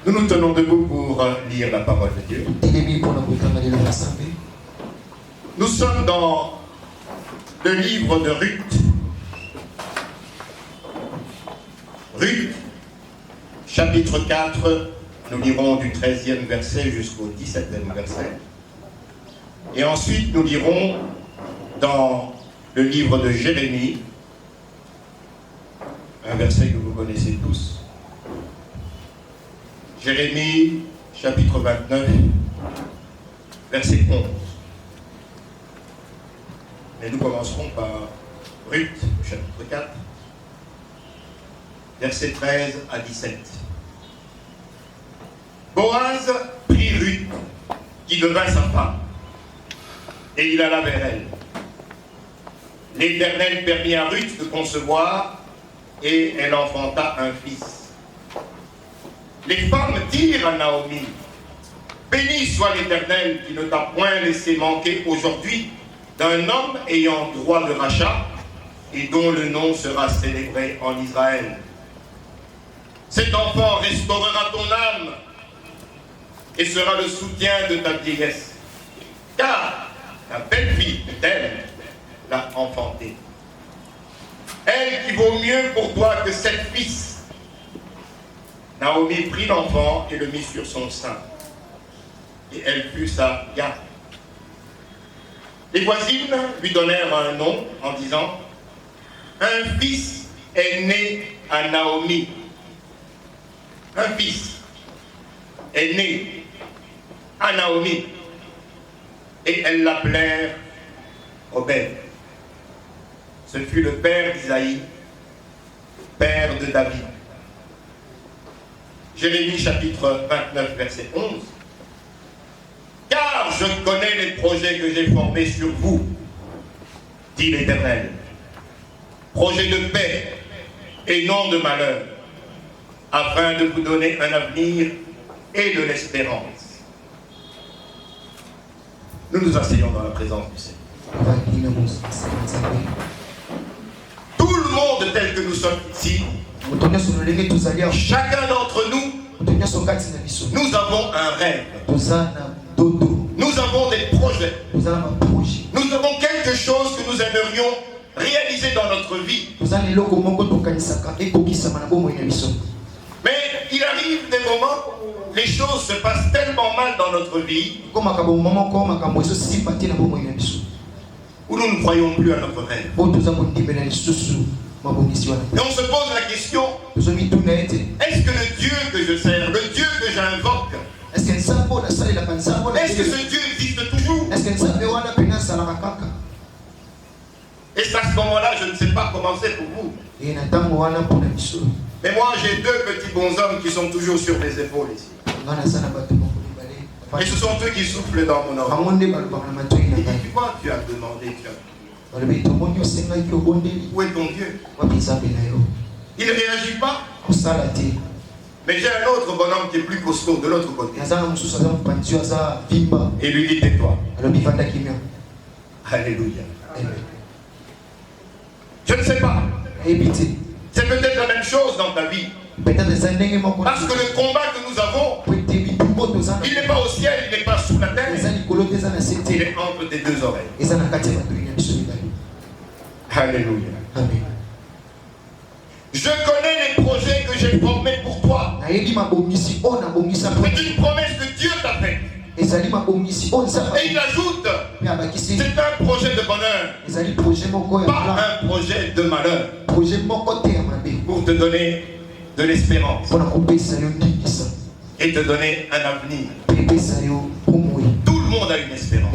Nous nous tenons debout pour lire la parole de Dieu. Nous sommes dans le livre de Ruth. Ruth, chapitre 4, nous lirons du 13e verset jusqu'au 17e verset. Et ensuite, nous lirons dans le livre de Jérémie, un verset que vous connaissez tous. Jérémie, chapitre 29, verset 11. Mais nous commencerons par Ruth, chapitre 4, versets 13 à 17. Boaz prit Ruth, qui devint sa femme, et il alla vers elle. L'Éternel permit à Ruth de concevoir, et elle enfanta un fils. Les femmes dirent à Naomi, « Béni soit l'Éternel qui ne t'a point laissé manquer aujourd'hui d'un homme ayant droit de rachat et dont le nom sera célébré en Israël. Cet enfant restaurera ton âme et sera le soutien de ta vieillesse, car ta belle-fille d'elle l'a enfanté. Elle qui vaut mieux pour toi que 7 fils. » Naomi prit l'enfant et le mit sur son sein, et elle fut sa garde. Les voisines lui donnèrent un nom en disant, « Un fils est né à Naomi. Un fils est né à Naomi. » Et elles l'appelèrent Obed. Ce fut le père d'Isaïe, père de David. Jérémie chapitre 29, verset 11. « Car je connais les projets que j'ai formés sur vous, dit l'Éternel, projets de paix et non de malheur, afin de vous donner un avenir et de l'espérance. » Nous nous asseyons dans la présence du Seigneur. Tout le monde tel que nous sommes ici, chacun d'entre nous, nous avons un rêve. Nous avons des projets. Nous avons quelque chose que nous aimerions réaliser dans notre vie. Mais il arrive des moments où les choses se passent tellement mal dans notre vie où nous ne croyons plus à notre rêve. Et on se pose la question, est-ce que le Dieu que je sers, le Dieu que j'invoque, est-ce que ce Dieu existe toujours? Et à ce moment-là, je ne sais pas comment c'est pour vous. Mais moi, j'ai 2 petits bonshommes qui sont toujours sur mes épaules ici. Et ce sont eux qui soufflent dans mon oreille. Et dis, quoi tu as demandé, tu as dit? Où est ton Dieu? Il ne réagit pas. Mais j'ai un autre bonhomme qui est plus costaud de l'autre côté. Et lui dit, tais-toi. Alléluia. Je ne sais pas. C'est peut-être la même chose dans ta vie. Parce que le combat que nous avons, il n'est pas au ciel, il n'est pas sous la terre. Il est entre tes 2 oreilles. Alléluia. Amen. Je connais les projets que j'ai formés pour toi. C'est une promesse que Dieu t'a faite. Et il ajoute, c'est un projet de bonheur, pas un projet de malheur, pour te donner de l'espérance et te donner un avenir. Tout le monde a une espérance.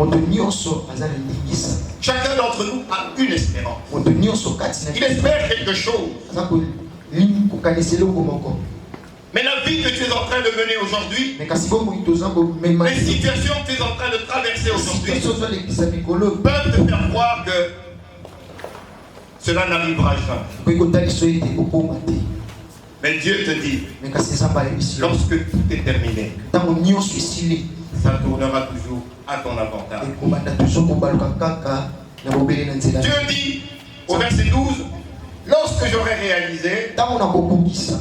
Chacun d'entre nous a une espérance. Il espère quelque chose. Mais la vie que tu es en train de mener aujourd'hui, les situations que tu es en train de traverser aujourd'hui, peuvent te faire croire que cela n'arrivera jamais. Mais Dieu te dit, lorsque tout est terminé, ça tournera toujours à ton avantage. Dieu dit au verset 12, Lorsque j'aurai réalisé,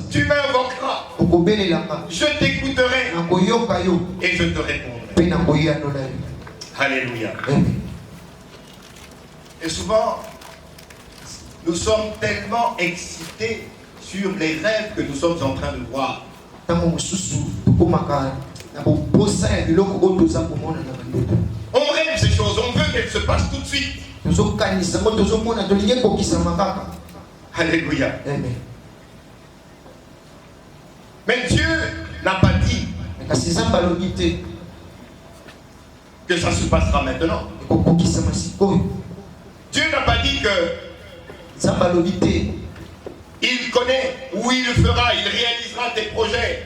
tu m'invoqueras. Je t'écouterai et je te répondrai. Alléluia. Et souvent, nous sommes tellement excités sur les rêves que nous sommes en train de voir. On rêve ces choses, on veut qu'elles se passent tout de suite. Alléluia. Mais Dieu n'a pas dit que ça se passera maintenant. Dieu n'a pas dit que il connaît où il fera, il réalisera tes projets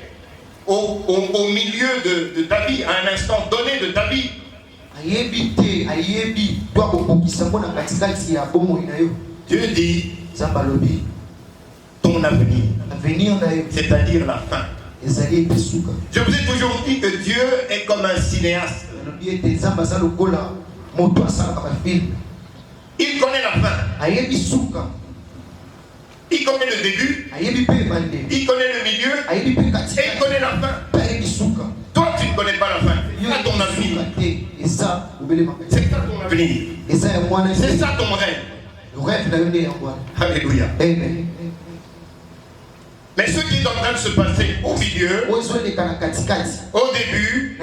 au milieu de ta vie, à un instant donné de ta vie. Dieu dit ton avenir, c'est-à-dire la fin. Je vous ai toujours dit que Dieu est comme un cinéaste. Il connaît la fin. Il connaît le début. Il connaît le milieu. Et il connaît la fin. Toi, tu ne connais pas la fin. C'est ça ton avenir. C'est ça ton avenir. C'est ça ton rêve. Alléluia. Mais ce qui est en train de se passer au milieu, au début,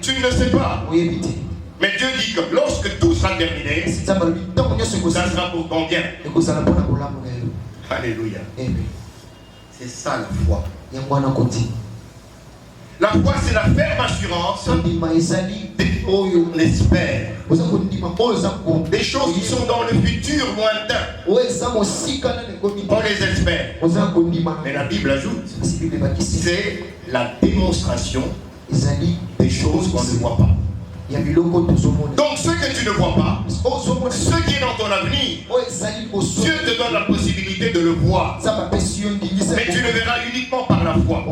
tu ne le sais pas. Mais Dieu dit que lorsque tout sera terminé, ça sera pour ton bien. Alléluia. C'est ça la foi. La foi, c'est la ferme assurance on espère. Des choses qui sont dans le futur lointain. On les espère. Mais la Bible ajoute, c'est la démonstration des choses qu'on ne voit pas. Donc ce que tu ne vois pas, ce qui est dans ton avenir, Dieu te donne la possibilité de le voir. Mais tu le verras uniquement par la foi.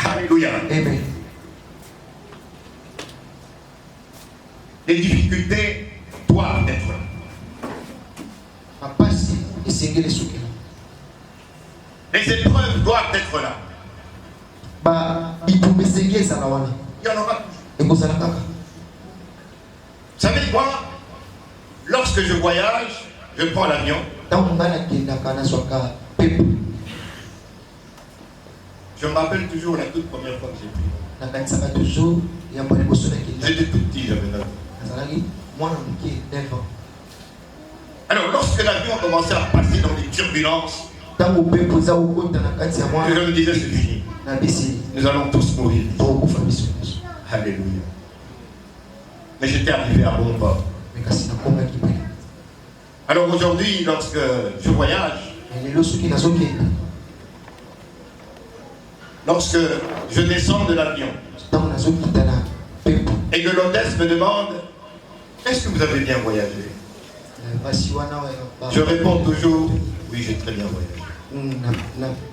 Alléluia. Amen. Les difficultés doivent être là. Les épreuves doivent être là. Il y en aura. Vous savez quoi? Lorsque je voyage, je prends l'avion. Je me rappelle toujours la toute première fois que j'ai pris. J'étais tout petit, j'avais 9 ans. Alors, lorsque l'avion commençait à passer dans les turbulences, je me disais, c'est fini. Nous allons tous mourir. Alléluia. Mais j'étais arrivé à bon port. Alors aujourd'hui, lorsque je voyage, lorsque je descends de l'avion et que l'hôtesse me demande, est-ce que vous avez bien voyagé? Je réponds toujours, oui, j'ai très bien voyagé.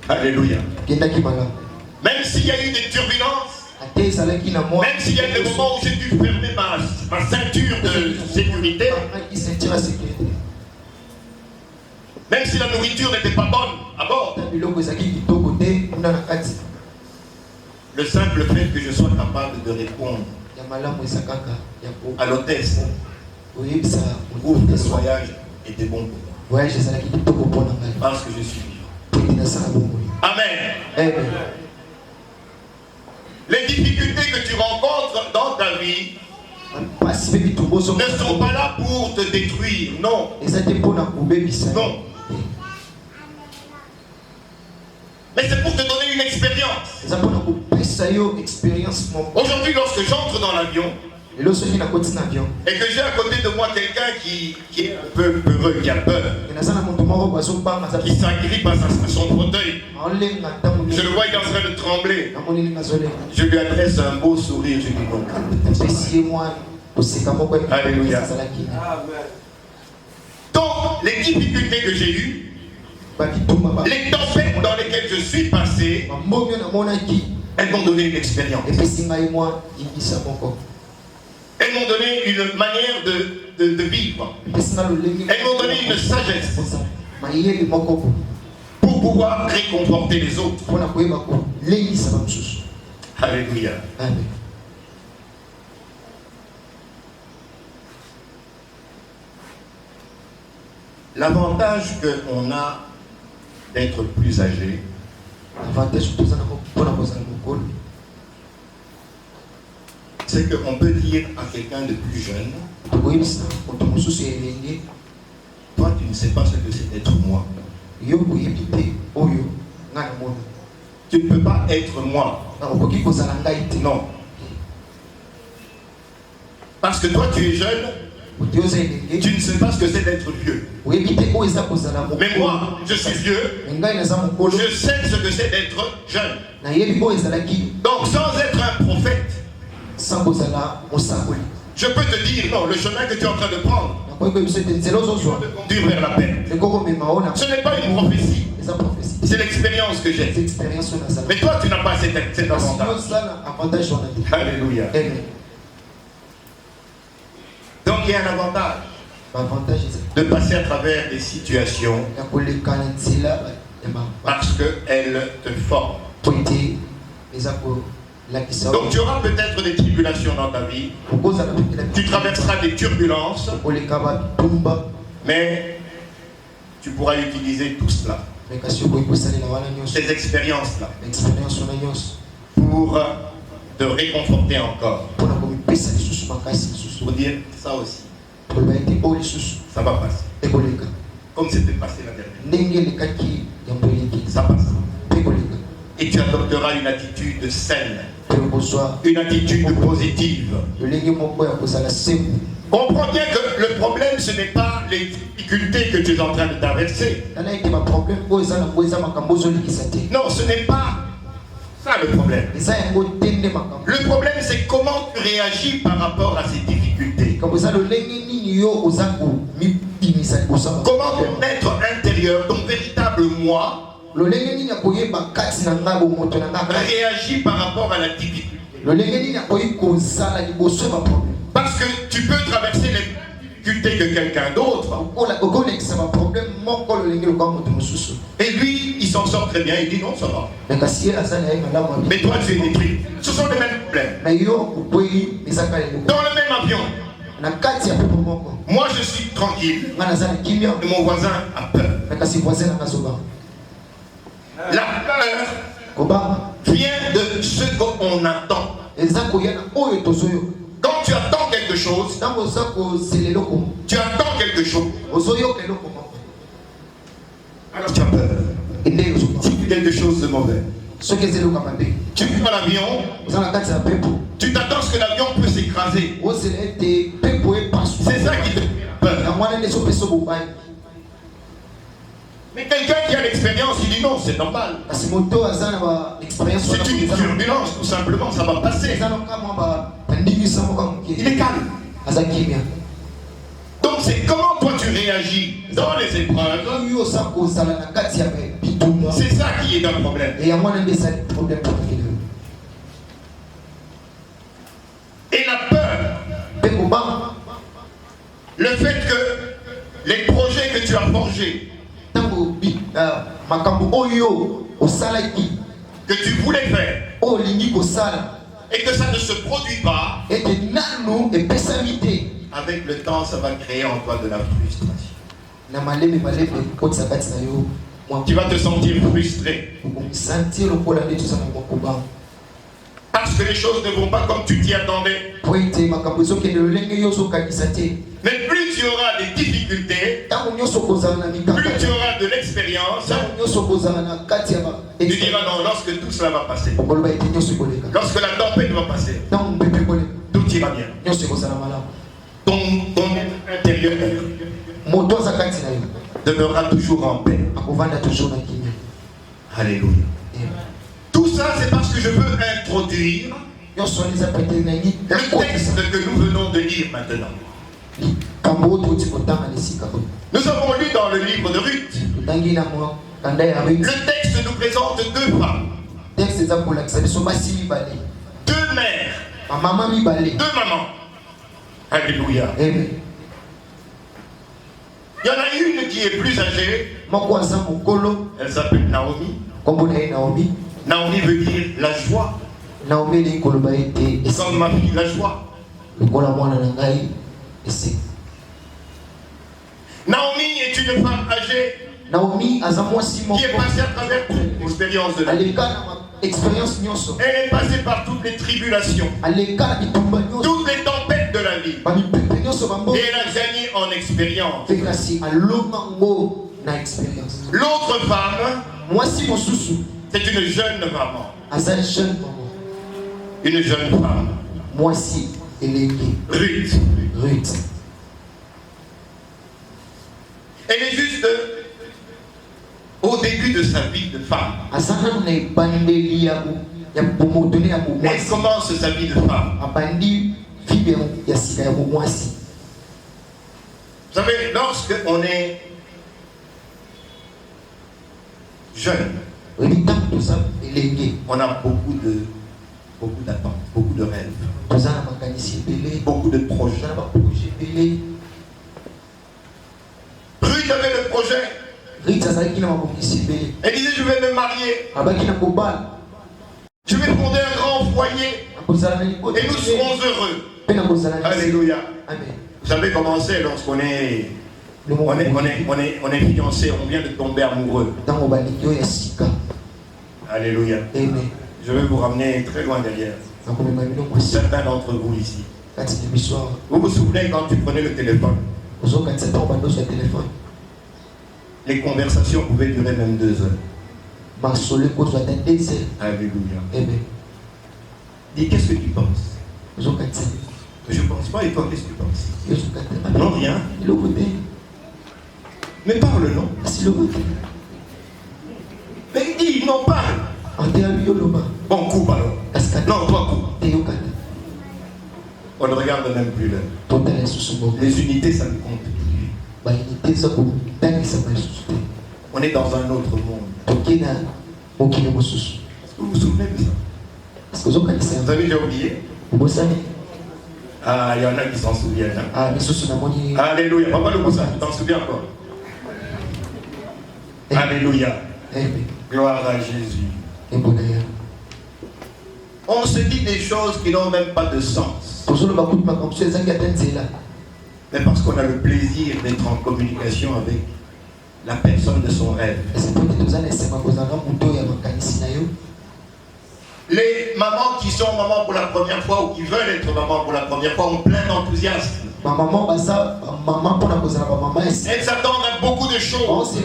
Alléluia. Même s'il y a eu des turbulences, même s'il y a eu des moments où j'ai dû fermer ma ceinture de sécurité, même si la nourriture n'était pas bonne à bord, le simple fait que je sois capable de répondre à l'hôtesse prouve que ce voyage était bon pour moi. Parce que je suis vivant. Amen. Les difficultés que tu rencontres dans ta vie ne sont pas là pour te détruire, non. Non. Mais c'est pour te donner une expérience. Aujourd'hui, lorsque j'entre dans l'avion et que j'ai à côté de moi quelqu'un qui est un peu peureux, qui a peur, qui s'agrippe à son fauteuil, je le vois, il est en train de trembler. Je lui adresse un beau sourire, je lui dis non. Alléluia. Donc, les difficultés que j'ai eues, les tempêtes dans lesquelles je suis passé, elles m'ont donné une expérience. Elles m'ont donné une manière de de vivre. Elles m'ont donné une sagesse pour pouvoir réconforter les autres. Alléluia. Amen. L'avantage qu'on a d'être plus âgé, c'est qu'on peut dire à quelqu'un de plus jeune, toi tu ne sais pas ce que c'est d'être moi. Tu ne peux pas être moi. Non. Parce que toi tu es jeune, tu ne sais pas ce que c'est d'être vieux. Mais moi, je suis vieux, je sais ce que c'est d'être jeune. Donc sans être un prophète, je peux te dire, non, le chemin que tu es en train de prendre, conduire vers la paix. Ce n'est pas une prophétie, c'est l'expérience que j'ai. Mais toi, tu n'as pas cet avantage. Alléluia. Donc il y a un avantage de passer à travers des situations parce qu'elles te forment. Donc tu auras peut-être des tribulations dans ta vie, tu traverseras des turbulences, mais tu pourras utiliser tout cela, ces expériences-là, pour te réconforter encore, pour dire ça aussi, ça va passer, comme c'était passé la dernière, ça passe. Et tu adopteras une attitude saine, une attitude positive. Comprends bien que le problème, ce n'est pas les difficultés que tu es en train de traverser. Non, ce n'est pas ça le problème. Le problème, c'est comment tu réagis par rapport à ces difficultés. Comment ton être intérieur, ton véritable moi, réagit par rapport à la difficulté. Parce que tu peux traverser les difficultés que quelqu'un d'autre. Et lui, il s'en sort très bien, il dit non, ça va. Mais toi, tu es détruit. Ce sont les mêmes problèmes. Dans le même avion. Moi, je suis tranquille. Et mon voisin a peur. La peur vient de ce qu'on attend. Quand tu attends quelque chose, tu attends quelque chose, alors tu as peur. C'est quelque chose de mauvais. Tu prends l'avion, tu t'attends à ce que l'avion peut s'écraser. C'est ça qui te fait peur. Mais quelqu'un qui a l'expérience, il dit non, c'est normal. C'est une turbulence, tout simplement, ça va passer. Il est calme. Donc c'est comment toi tu réagis dans les épreuves. C'est ça qui est un problème. Et la peur, le fait que les projets que tu as forgés, que tu voulais faire et que ça ne se produit pas, avec le temps ça va créer en toi de la frustration. Tu vas te sentir frustré parce que les choses ne vont pas comme tu t'y attendais. Mais plus tu auras des difficultés, plus tu auras de l'expérience, tu diras non, lorsque tout cela va passer, lorsque la tempête va passer, tout ira bien. Ton être intérieur demeurera toujours en paix. Alléluia. Tout ça, c'est parce que je veux introduire le texte que nous venons de lire maintenant. Nous avons lu dans le livre de Ruth. Le texte nous présente deux femmes, deux mères, deux mamans. Alléluia. Il y en a une qui est plus âgée. Elle s'appelle Naomi. Naomi veut dire la joie. Comme ma fille, la joie. Naomi est une femme âgée qui est passée à travers toute l'expérience de la vie. Elle est passée par toutes les tribulations, toutes les tempêtes de la vie. Et elle a gagné en expérience. L'autre femme, c'est une jeune maman. Une jeune femme. Ruth. Elle est juste au début de sa vie de femme. Elle commence sa vie de femme. Vous savez, lorsque on est jeune, on a beaucoup d'attentes, beaucoup de rêves, beaucoup de projets. Ruth avait le projet. Elle disait, je vais me marier. Je vais fonder un grand foyer. Et nous serons heureux. Alléluia. Vous savez comment c'est lorsqu'on est fiancé, on vient de tomber amoureux. Alléluia. Je vais vous ramener très loin derrière. Certains d'entre vous ici. Vous vous souvenez quand tu prenais le téléphone? Les conversations pouvaient durer même 2 heures. Alléluia. Dis, qu'est-ce que tu penses? Je ne pense pas, et toi, qu'est-ce que tu penses? Non, rien. Mais parle, non? Mais dis, non, parle. Bon, coupe alors. Non, toi, coupe. On ne regarde même plus l'heure. Les unités, ça ne compte plus. On est dans un autre monde. Est-ce que vous vous souvenez de ça? Vous avez déjà oublié? Ah, il y en a qui s'en souviennent. Hein? Alléluia. Papa le Moussa, tu t'en souviens encore? Alléluia. Gloire à Jésus. On se dit des choses qui n'ont même pas de sens. Mais parce qu'on a le plaisir d'être en communication avec la personne de son rêve. Les mamans qui sont mamans pour la première fois ou qui veulent être mamans pour la première fois ont plein d'enthousiasme. Elles s'attendent à beaucoup de choses.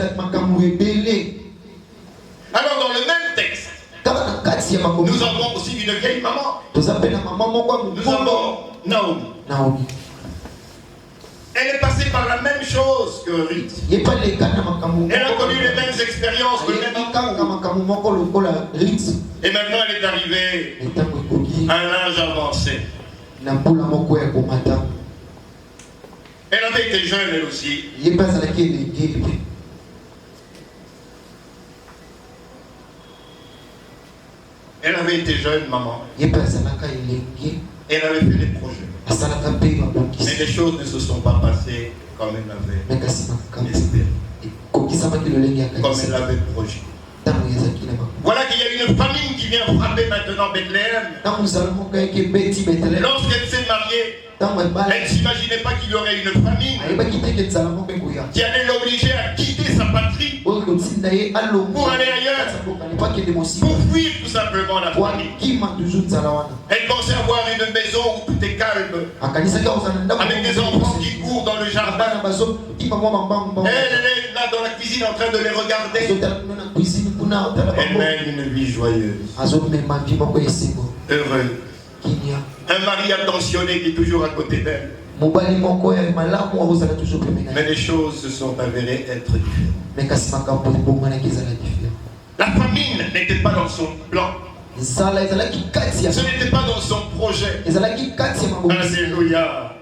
Alors dans le même texte, nous avons aussi une vieille maman. Nous avons Naomi. Elle est passée par la même chose que Ruth. Elle a connu les mêmes expériences, le même amour. Et maintenant elle est arrivée à un âge avancé. Elle avait été jeune elle aussi. Elle avait été jeune, maman. Elle avait fait des projets. Mais les choses ne se sont pas passées comme elle l'avait espéré. Comme elle l'avait projeté. Voilà qu'il y a une famine qui vient frapper maintenant Bethléem. Lorsqu'elle s'est mariée, elle ne s'imaginait pas qu'il y aurait une famine qui allait l'obliger à quitter sa patrie pour aller ailleurs, pour fuir tout simplement la famine. Elle pensait avoir une maison où tout est calme, avec des enfants qui courent dans le jardin. Elle est là dans la cuisine en train de les regarder. Elle mène une vie joyeuse, heureuse. Un mari attentionné qui est toujours à côté d'elle. Mais les choses se sont avérées être différentes. La famine n'était pas dans son plan. Ce n'était pas dans son projet. Alléluia.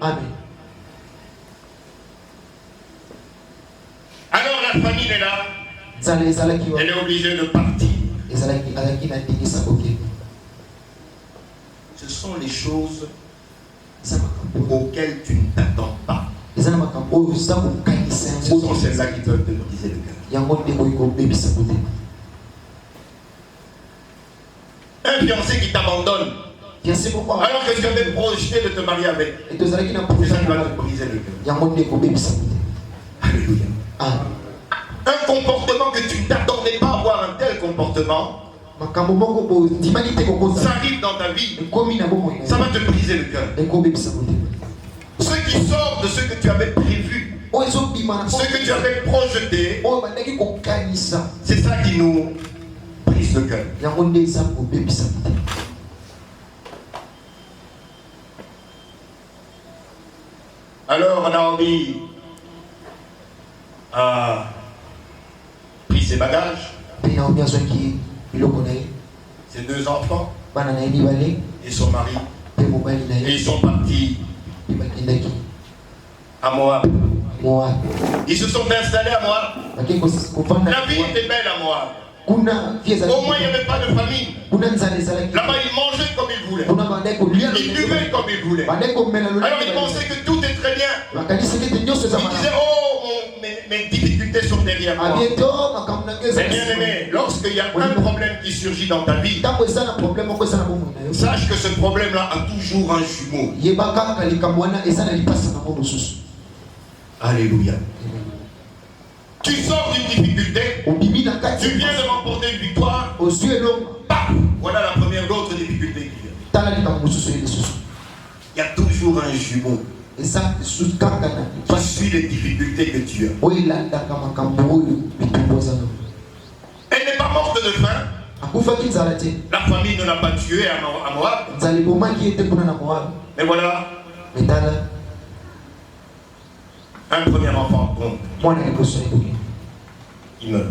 Alors la famine est là. Elle est obligée de partir. Ce sont les choses auxquelles tu ne t'attends pas. Ce sont celles-là qui peuvent te briser le cœur. Un fiancé qui t'abandonne alors que tu avais projeté de te marier avec, c'est ça qui va te briser le cœur. Alléluia. Un comportement que tu ne t'attendais pas à avoir, un tel comportement, ça arrive dans ta vie, ça va te briser le cœur. Ce qui sort de ce que tu avais prévu, ce que tu avais projeté, c'est ça qui nous brise le cœur. Alors Naomi a pris ses bagages, ses 2 enfants et son mari, et ils sont partis à Moab. Ils se sont installés à Moab. La vie était belle à Moab. Au moins il n'y avait pas de famine. Là-bas ils mangeaient comme ils voulaient. Ils buvaient comme ils voulaient. Alors ils pensaient que tout est très bien. Ils disaient, oh, mes difficultés sont derrière moi. Mais bien aimé, lorsqu'il y a un problème qui surgit dans ta vie, sache que ce problème-là a toujours un jumeau. Alléluia. Tu sors d'une difficulté, tu viens de remporter une victoire, voilà la première, l'autre difficulté qui vient. Il y a toujours un jumeau qui suit les difficultés que tu as. Elle n'est pas morte de faim. La famille ne l'a pas tuée à Moab. Mais voilà, un premier enfant tombe. Il meurt.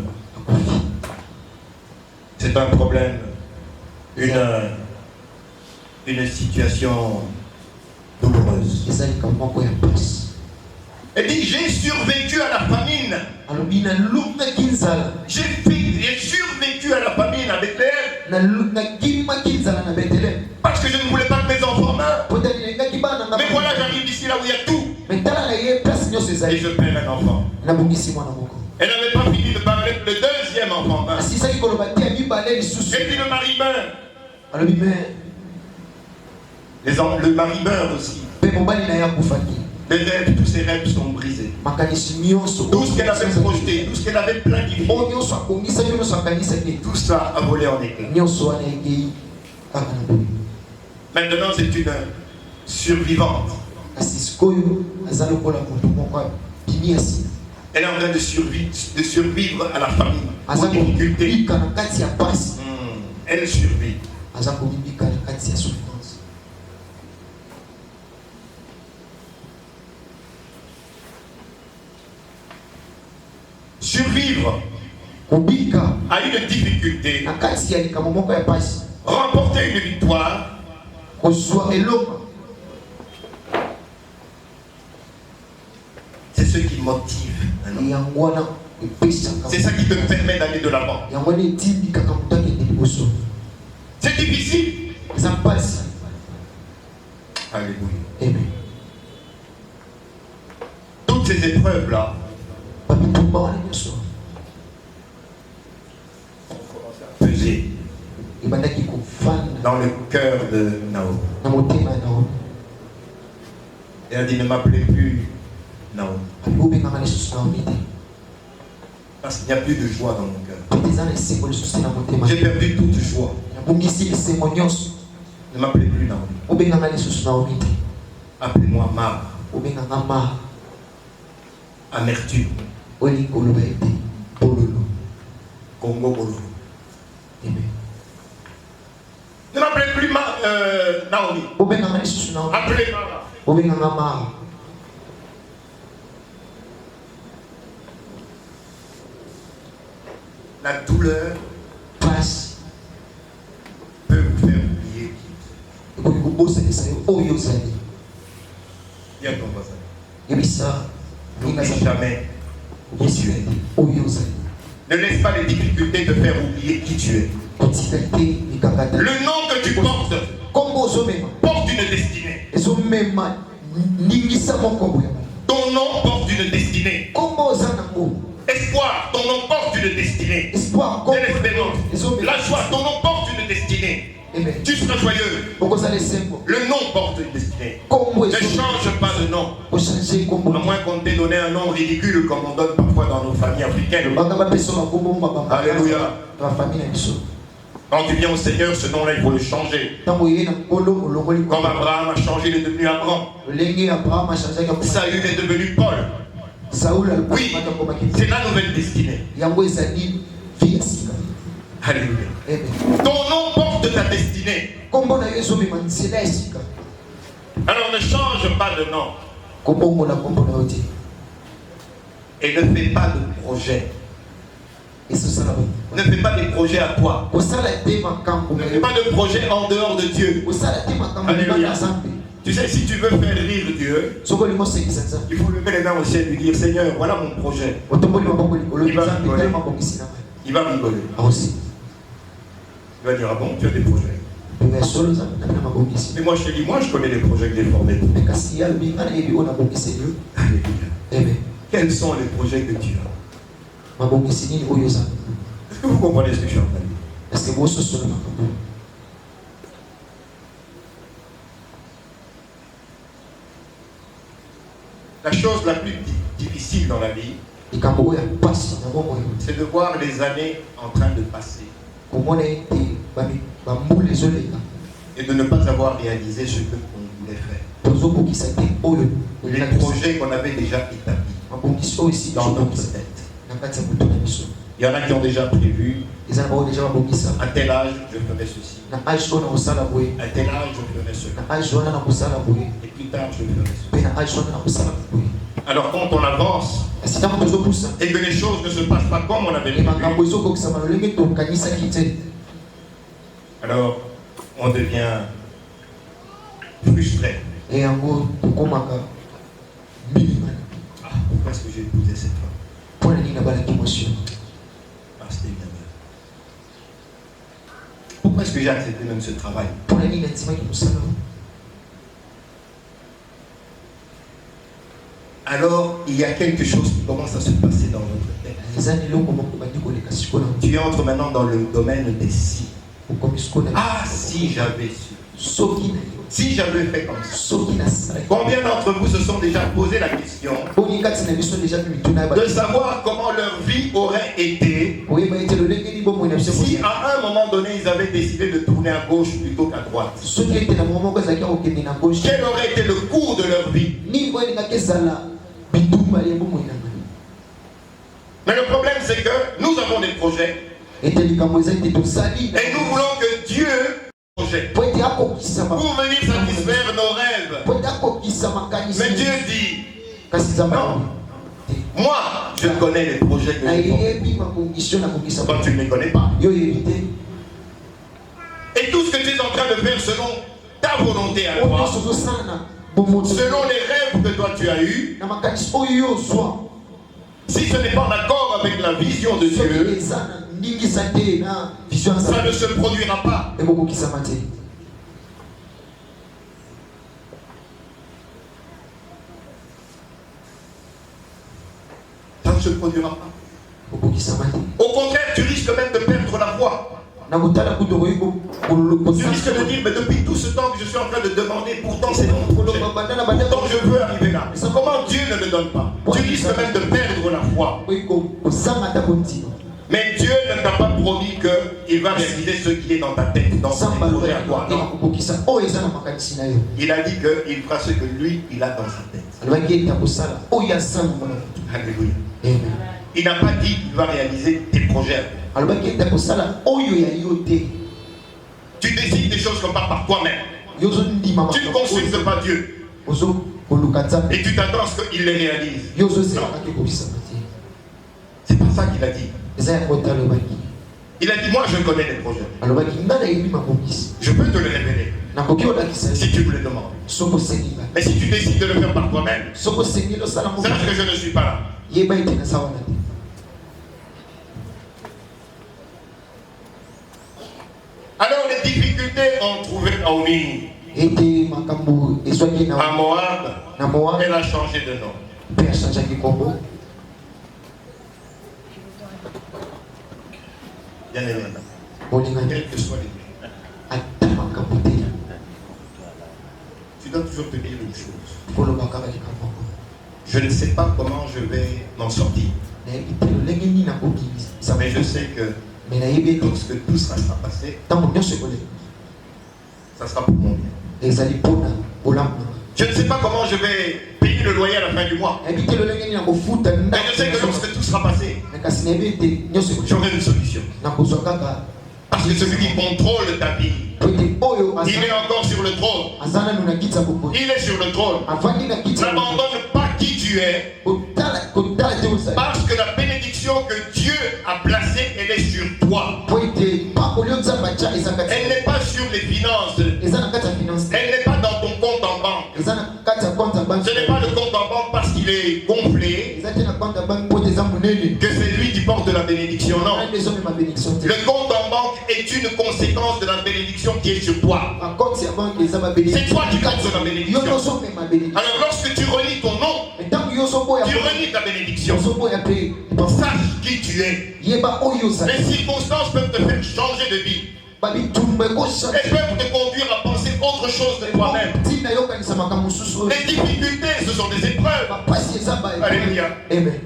C'est un problème, une situation douloureuse. Elle dit, j'ai survécu à la famine. J'ai survécu à la famine à Bethléem. Parce que je ne voulais pas que mes enfants meurent. Mais voilà, j'arrive ici là où il y a tout. Et je perds un enfant. Elle n'avait pas fini de parler, le deuxième enfant meurt. Et puis le mari meurt. Le mari meurt aussi. Les rêves, tous ses rêves sont brisés. Tout ce qu'elle avait projeté, tout ce qu'elle avait planifié, tout ça a volé en éclats. Maintenant, c'est une survivante. Elle est en train de survivre à la famine, aux difficultés. Elle survit. Survivre à une difficulté, remporter une victoire, c'est ce qui motive un homme. C'est ça qui te permet d'aller de l'avant. C'est difficile. Alléluia. Amen. Toutes ces épreuves-là peser dans le cœur de Naomi. Elle a dit, ne m'appelez plus Naomi. Parce qu'il n'y a plus de joie dans mon cœur. J'ai perdu toute joie. Ne m'appelez plus Naomi. Appelez-moi Mara. Amertume. Congo Bololo. Ne m'appelez plus Naomi. Appelez Mara. La douleur peut vous faire oublier qui. Viens ton voisin. N'oublie jamais qui tu es. Ne laisse pas les difficultés te faire oublier qui tu es. Le nom que tu portes porte une destinée. Ton nom porte une destinée. Espoir, ton nom porte une destinée. C'est l'espérance. La joie, ton nom porte une destinée. Tu seras joyeux. Le nom porte une destinée. Ne change pas de nom. À moins qu'on t'ait donné un nom ridicule comme on donne parfois dans nos familles africaines. Alléluia. Quand tu viens au Seigneur, ce nom-là, il faut le changer. Comme Abraham a changé, il est devenu Abraham. Saül est devenu Paul. Oui, c'est la nouvelle destinée. Alléluia. Ton nom porte ta destinée. Alors ne change pas de nom. Et ne fais pas de projet. Ne fais pas des projets à toi. Ne fais pas de projets en dehors de Dieu. Alléluia. Tu sais, si tu veux faire rire Dieu, il faut lever les mains au ciel et lui dire, Seigneur, voilà mon projet. Il va rigoler. Il va rigoler. Il va dire, ah bon, tu as des projets. Mais moi je te dis, moi je connais les projets que j'ai formés. Alléluia. Quels sont les projets que tu as? Est-ce que vous comprenez ce que je suis en train de dire? La chose la plus difficile dans la vie, c'est de voir les années en train de passer et de ne pas avoir réalisé ce que l'on voulait faire. Les projets qu'on avait déjà établis dans notre tête. Il y en a qui ont déjà prévu, à tel âge je ferai ceci, à tel âge je ferai cela, et plus tard je ferai cela. Alors quand on avance et que les choses ne se passent pas comme on avait prévu, alors on devient frustré. Ah, pourquoi est-ce que j'ai épousé cette femme? Ah, c'était une amie. Pourquoi est-ce que j'ai accepté même ce travail? Alors, il y a quelque chose qui commence à se passer dans notre tête. Tu entres maintenant dans le domaine des si. Ah, si j'avais su. Si j'avais fait comme ça. Combien d'entre vous se sont déjà posé la question de savoir comment leur vie aurait été si à un moment donné ils avaient décidé de tourner à gauche plutôt qu'à droite? Quel aurait été le cours de leur vie? Mais le problème c'est que nous avons des projets et nous voulons que Dieu projette pour venir satisfaire nos rêves. Mais Dieu dit non, moi je connais les projets que j'ai. Quand tu ne les connais pas. Et tout ce que tu es en train de faire selon ta volonté à toi, selon les rêves que toi tu as eus, si ce n'est pas en accord avec la vision de Dieu, ça ne se produira pas. Ça ne se produira pas. Au contraire, tu risques même de perdre la foi. Tu risques de dire, mais depuis tout ce temps que je suis en train de demander, pourtant c'est mon projet, pourtant je veux arriver là. Comment Dieu ne me donne pas? Tu risques même de perdre la foi. Mais Dieu ne t'a pas promis qu'il va réaliser ce qui est dans ta tête, dans ton projet à toi. Non. Il a dit qu'il fera ce que lui, il a dans sa tête. Alléluia. Il n'a pas dit qu'il va réaliser tes projets. Tu décides des choses comme pas par toi-même. Tu ne consultes pas Dieu. Et tu t'attends à ce qu'il les réalise. Non. C'est pas ça qu'il a dit. Il a dit, moi je connais les projets. Je peux te les révéler si tu me le demandes. Mais si tu décides de le faire par toi-même, sache que je ne suis pas là. Alors les difficultés ont trouvé Naomi. À Moab, elle a changé de nom. Puis à changer qui combo. Bien aimé. Quels que soient les tu dois toujours te dire une chose. Je ne sais pas comment je vais m'en sortir. Mais je sais que lorsque tout ça sera passé, ça sera pour mon bien. Je ne sais pas comment je vais payer le loyer à la fin du mois. Mais je sais que lorsque tout sera passé, j'aurai une solution. Parce que celui qui contrôle ta vie, il est encore sur le trône. Il est sur le trône. N'abandonne pas qui tu es. Parce que la bénédiction que Dieu a placée, elle est sur toi. Elle n'est pas sur les finances. Elle n'est pas dans ton compte en banque. Ce n'est pas le compte en banque parce qu'il est gonflé que c'est lui qui porte la bénédiction. Non. Le compte en banque est une conséquence de la bénédiction qui est sur toi. C'est toi qui portes la bénédiction. Alors lorsque tu relis ton nom, tu relis ta bénédiction. Sache qui tu es. Les circonstances peuvent te faire changer de vie. Elles peuvent te conduire à penser autre chose de toi-même. Les difficultés, ce sont des épreuves. Alléluia. Amen.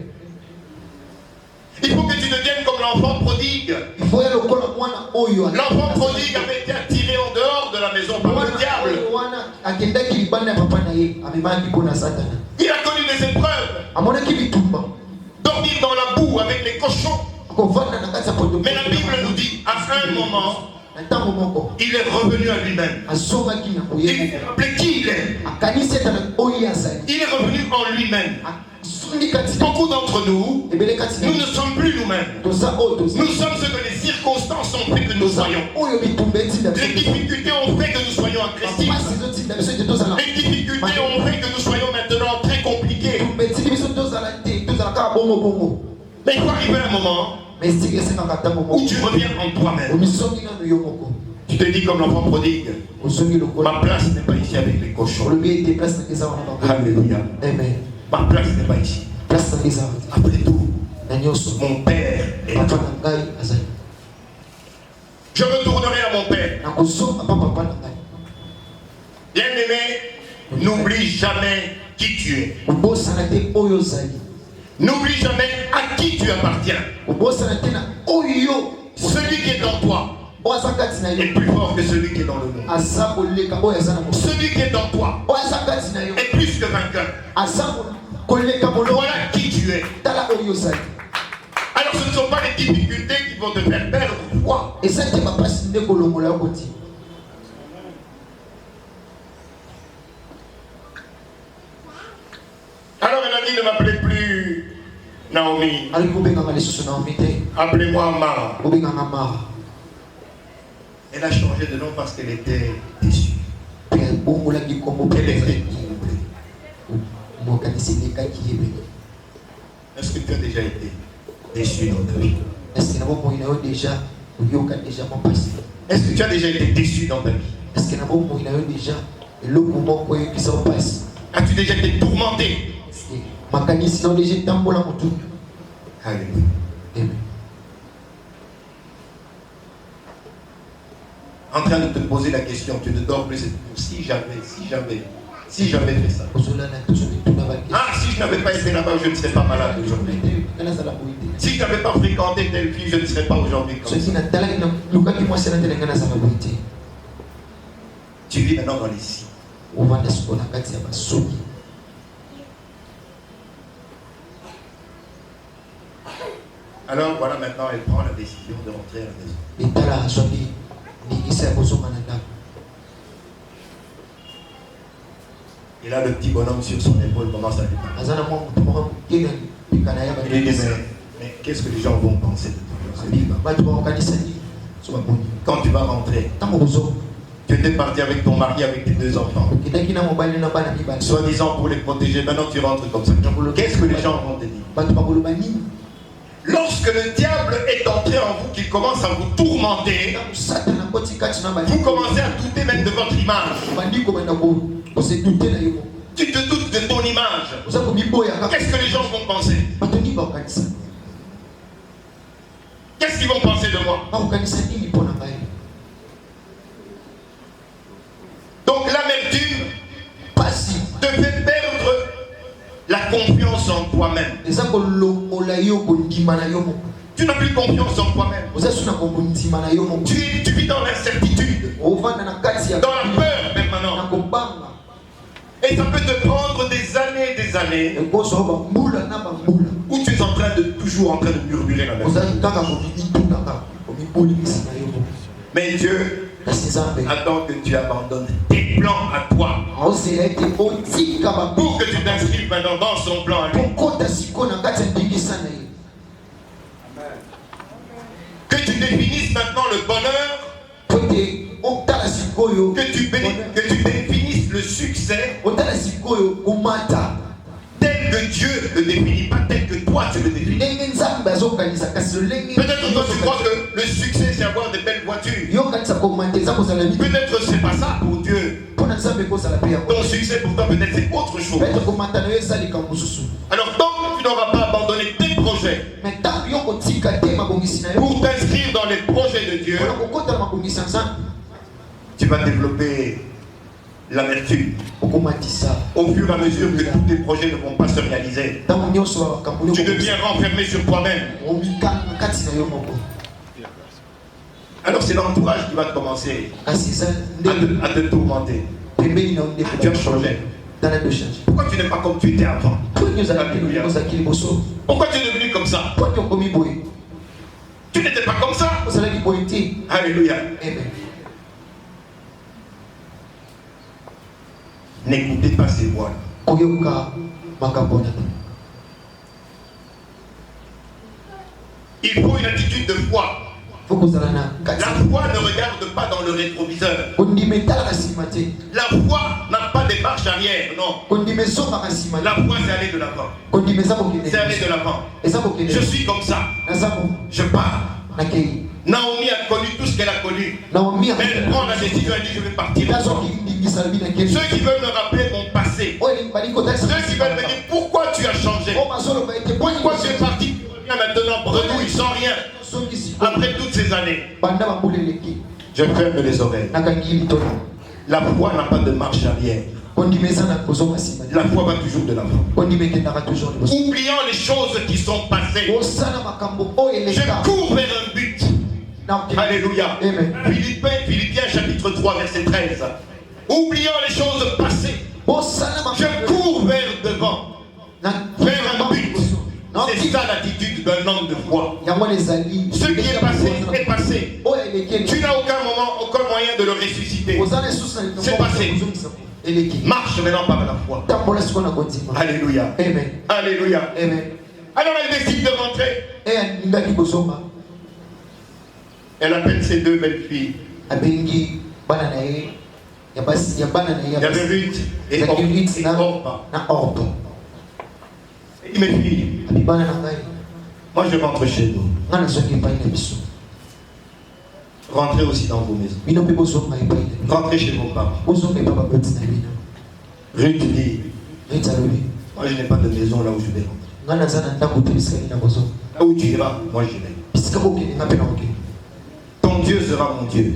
Il faut que tu deviennes comme l'enfant prodigue. L'enfant prodigue avait été attiré en dehors de la maison par le diable. Il a connu des épreuves. Dormir dans la boue avec les cochons. Mais la Bible nous dit, à un moment, il est revenu à lui-même. Il s'est rappelé qui il est. Il est revenu en lui-même. Beaucoup d'entre nous, nous ne sommes plus nous-mêmes. Nous sommes ce que les circonstances ont fait que nous soyons. Les difficultés ont fait que nous soyons agressifs. Les difficultés ont fait que nous soyons maintenant très compliqués. Mais il faut arriver à un moment où tu reviens en toi-même. Tu te dis comme l'enfant prodigue, ma place n'est pas ici avec les cochons. Alléluia. Ma place n'est pas ici. Après tout, mon père est là. Je retournerai à mon père. Bien aimé, n'oublie jamais qui tu es. N'oublie jamais à qui tu appartiens. Celui qui est en toi est plus fort que celui qui est dans le monde. Celui qui est en toi est plus que vainqueur. Voilà qui tu es. Alors ce ne sont pas les difficultés qui vont te faire perdre foi. Alors elle a dit, ne m'appelez plus Naomi. Appelez-moi Mara. Elle a changé de nom parce qu'elle était déçue. Elle était troublée. Est-ce que tu as déjà été déçu dans ta vie? Est-ce que tu as déjà été déçu dans ta vie? As-tu déjà été tourmenté? Alléluia. En train de te poser la question, tu ne dors plus, si j'avais fait ça. Ah, si je n'avais pas été là-bas, je ne serais pas malade aujourd'hui. Si je n'avais pas fréquenté telle fille, je ne serais pas aujourd'hui comme ça. Tu vis maintenant dans les cieux. Alors voilà, maintenant elle prend la décision de rentrer à la maison. Et là, le petit bonhomme sur son épaule commence à lui parler. Il lui dit, mais qu'est-ce que les gens vont penser de toi? Quand tu vas rentrer, tu étais parti avec ton mari, avec tes 2 enfants, soi-disant pour les protéger. Maintenant tu rentres comme ça. Qu'est-ce que les gens vont te dire? Lorsque le diable est entré en vous, qu'il commence à vous tourmenter, vous commencez à douter même de votre image. Tu te doutes de ton image. Qu'est-ce Donc l'amertume te fait perdre la confiance en toi-même. Tu n'as plus confiance en toi-même. Tu vis dans l'incertitude, dans la peur permanente. Et ça peut te prendre des années, où tu es toujours en train de murmurer dans la vie. Mais Dieu attend que tu abandonnes tes plans à toi pour que tu t'inscrives maintenant dans son plan à lui. Que tu définisses maintenant le bonheur, que tu définisses le succès tel que Dieu le définit, pas tel que toi tu le définis. Peut-être que toi tu crois que le succès c'est avoir de belles voitures. Peut-être que c'est pas ça pour Dieu. Ton succès pour toi peut-être c'est autre chose. Alors tant que tu n'auras pas abandonné tes projets pour t'inscrire dans les projets de Dieu, tu vas développer l'amertume au fur et à mesure que tous tes projets ne vont pas se réaliser. Tu deviens renfermé sur toi-même. Alors c'est l'entourage qui va commencer à te tourmenter. Tu as changé. Pourquoi tu n'es pas comme tu étais avant? Pourquoi tu es devenu comme ça? Tu n'étais pas comme ça. Alléluia. N'écoutez pas ces voix. Il faut une attitude de foi. La foi ne regarde pas dans le rétroviseur. La foi n'a pas de marche arrière, non. La foi c'est aller de l'avant. C'est aller de l'avant. Je suis comme ça. Je pars. Naomi a connu tout ce qu'elle a connu. Mais elle prend la décision, elle dit je vais partir. Ceux qui veulent me rappeler mon passé. Ceux qui veulent me dire pourquoi tu as changé. Pourquoi tu es parti, tu reviens maintenant bredouille sans rien. Après toutes ces années, je ferme les oreilles. La foi n'a pas de marche arrière. La foi va toujours de l'avant. Oubliant les choses qui sont passées, je cours vers un but. Alléluia. Philippiens chapitre 3 verset 13. Oubliant les choses passées, je cours vers devant, vers un but. C'est ça l'attitude d'un homme de foi. Ce qui est passé est passé. Tu n'as aucun moyen de le ressusciter. C'est passé. Marche maintenant par la foi. Alléluia. Amen. Alléluia. Amen. Alors elle décide de rentrer. Elle appelle ses deux belles filles. Il y avait Ruth et Orpa. Il dit mes filles, moi je rentre chez nous. Rentrez aussi dans vos maisons. Rentrez chez vos parents. Ruth dit, moi je n'ai pas de maison là où je vais rentrer. Là où tu iras, moi je vais. Ton Dieu sera mon Dieu.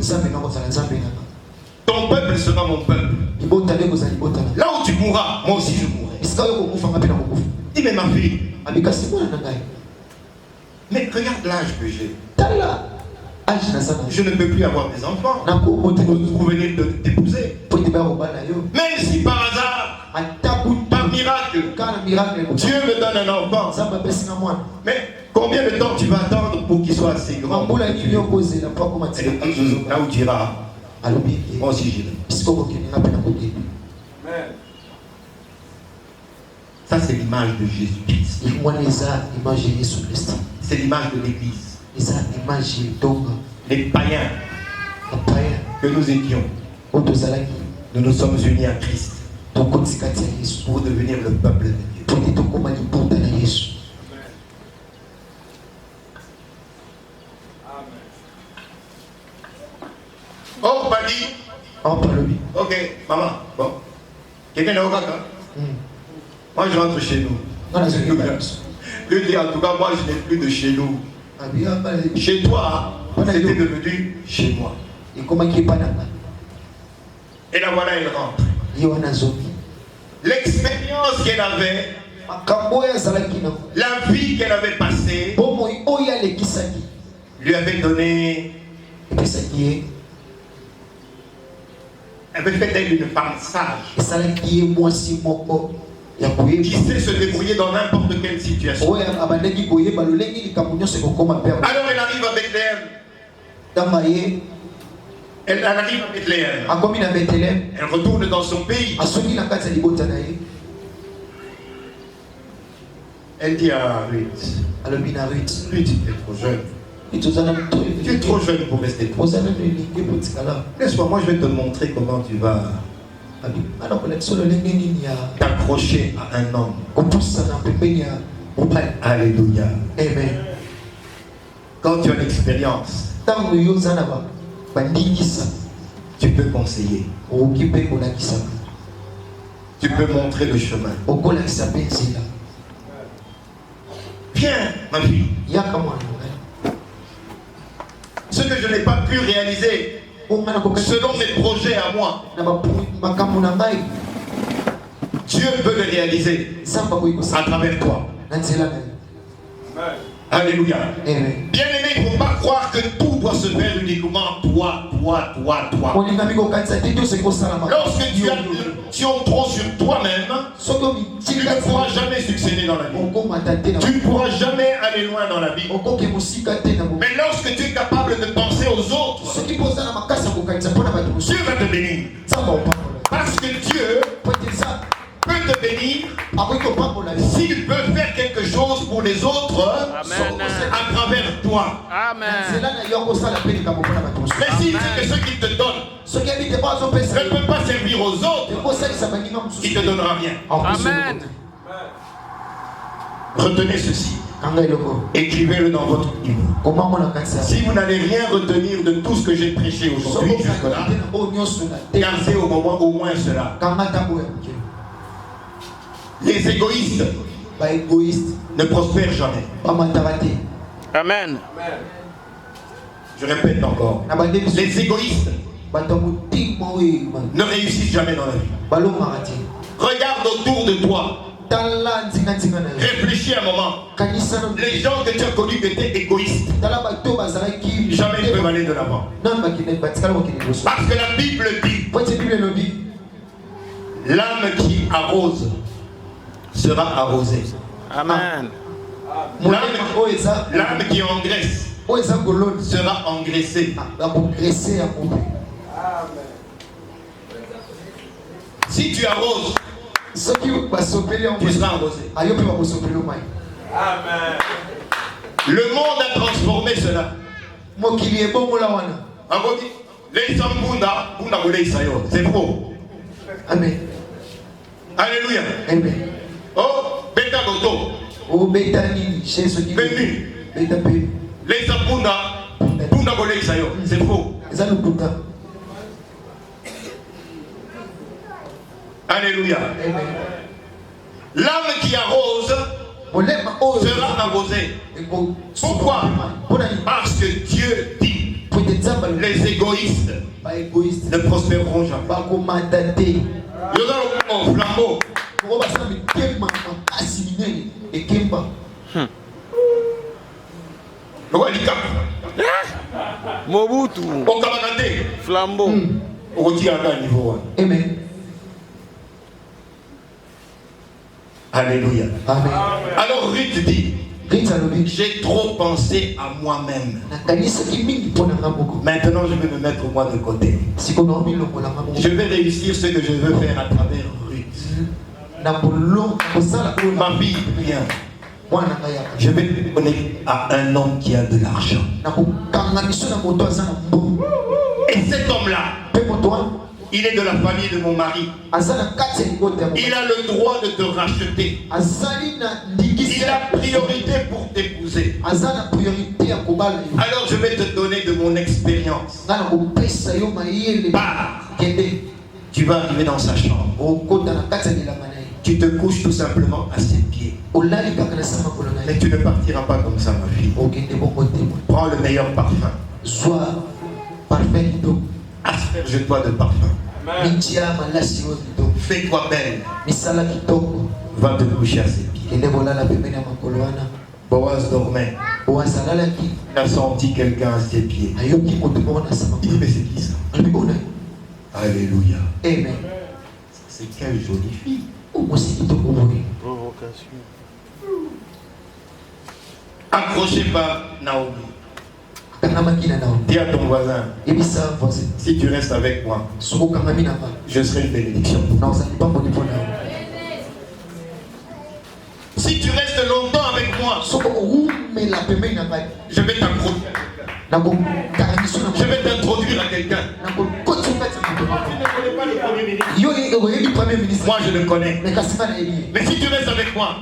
Ton peuple sera mon peuple. Là où tu mourras, moi aussi je mourrai. Dis mais ma fille, mais regarde l'âge que j'ai. Je ne peux plus avoir des enfants. Vous venez de t'épouser. Même si par hasard, par miracle, Dieu me donne un enfant. Mais combien de temps tu vas attendre pour qu'il soit assez grand? Là où tu iras, moi aussi j'irai. Ça c'est l'image de Jésus-Christ. C'est l'image de l'Église. Les païens que nous étions, nous nous sommes unis à Christ pour devenir le peuple de Dieu. Oh, Badi. Ok, maman, bon. Quelqu'un est au Raka? Moi je rentre chez nous. Je dis en tout cas, moi je n'ai plus de chez nous. Chez toi, C'était devenu chez moi. Et la voilà, elle rentre. L'expérience qu'elle avait, la vie qu'elle avait passée, lui avait donné, elle avait fait d'elle une femme sage, qui sait se débrouiller dans n'importe quelle situation. Alors elle arrive à Bethléem. Elle arrive à Bethléem. Elle retourne dans son pays. Elle dit à Ruth, tu es trop jeune. Tu es trop jeune pour rester trop. Laisse-moi, moi je vais te montrer comment tu vas t'accrocher à un homme. Alléluia. Amen. Quand tu as l'expérience, tu peux conseiller. Tu peux montrer le chemin. Viens, ma fille. Ce que je n'ai pas pu réaliser selon mes projets à moi, Dieu veut le réaliser à travers toi. Alléluia. Bien aimé, il ne faut pas croire que tout doit se faire uniquement toi. Lorsque tu as une option trop sur toi-même, tu ne pourras jamais succéder dans la vie. Tu ne pourras jamais aller loin dans la vie. Mais lorsque tu es capable de penser aux autres, Dieu va te bénir. Parce que Dieu peut te bénir s'il peut faire quelque chose pour les autres. Amen. À travers toi. Amen. Mais s'il sait que ce qu'il te donne ne peut pas servir aux autres, il ne te donnera rien. Amen. Retenez ceci. Écrivez-le dans votre livre. Si vous n'allez rien retenir de tout ce que j'ai prêché aujourd'hui jusque-là, gardez au moins cela. Les égoïstes ne prospèrent jamais. Amen. Je répète encore. Les égoïstes ne réussissent jamais dans la vie. Regarde autour de toi. Réfléchis un moment. Les gens que tu as connus qui étaient égoïstes, jamais ils peuvent aller de l'avant. Parce que la Bible dit, l'âme qui arrose sera arrosée. Amen. L'âme qui engraisse sera engraissée. Si tu arroses, tu seras arrosé. Amen. Le monde a transformé cela. C'est faux. Amen. Alléluia. Amen. Oh, beta goto. Oh, beta nini, chez ceux qui Béni. beta pe. Les sapunda, punda golei sayo. C'est faux. Alléluia. Amen. L'âme qui arrose sera arrosée. Pourquoi? Parce que Dieu dit, les égoïstes ne prospéreront jamais. Nous allons au flambeau. Mobutu. Flambeau. Amen. Alléluia. Amen. Alors Ruth dit, j'ai trop pensé à moi-même. Maintenant je vais me mettre moi de côté. Je vais réussir ce que je veux faire à travers Ruth. Ma fille, bien. Je vais te connecter à un homme qui a de l'argent. Et cet homme-là, il est de la famille de mon mari. Il a le droit de te racheter. Il a priorité pour t'épouser. Alors je vais te donner de mon expérience. Tu vas arriver dans sa chambre. Tu te couches tout simplement à ses pieds. Mais tu ne partiras pas comme ça, ma fille. Prends le meilleur parfum. Sois parfait. Asperge-toi de parfum. Fais-toi belle. Va te coucher à ses pieds. Boaz dormait. Il a senti quelqu'un à ses pieds. Il dit, mais c'est qui ça? Alléluia. Amen. C'est quelle jolie fille. Provocation. Accroché par Naomi. Dis à ton voisin, si tu restes avec moi, je serai une bénédiction. Si tu restes longtemps avec moi, je vais t'accrocher. Je vais t'introduire à quelqu'un. Tu ne connais pas le Premier ministre. Moi je le connais. Mais si tu restes avec moi,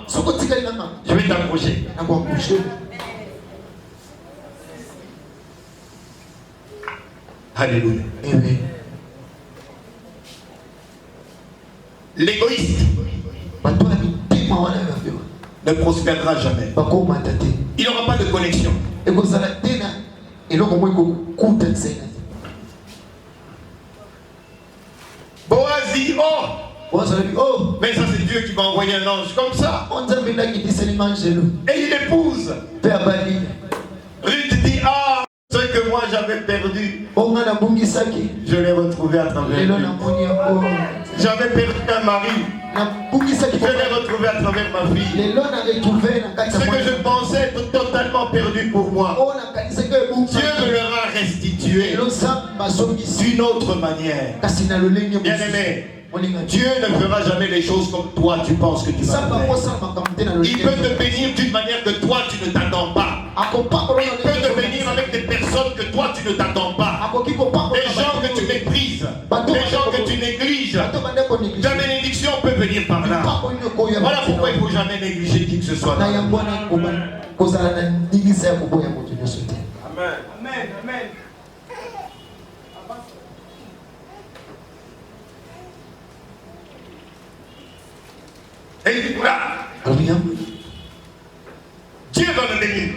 je vais t'approcher. Alléluia. L'égoïste ne prospérera jamais. Il n'aura pas de connexion. Boaz dit, oh, mais ça c'est Dieu qui m'a envoyé un ange comme ça. Et il épouse. Ruth dit, ah, ce que moi j'avais perdu, je l'ai retrouvé à travers lui. J'avais perdu un mari, je l'ai retrouvé à travers ma fille. Ce que je pensais être totalement perdu pour moi, Dieu me l'aura restitué d'une autre manière. Bien aimé, Dieu ne fera jamais les choses comme toi tu penses que tu vas faire. Il peut te bénir d'une manière que toi tu ne t'attends pas. Il peut te bénir avec des personnes que toi tu ne t'attends pas. Des gens que tu méprises, des gens que tu négliges. Ta bénédiction peut venir par là. Voilà pourquoi il ne faut jamais négliger qui que ce soit. Amen. Amen. Amen. Et il dit, voilà. Dieu va me bénir.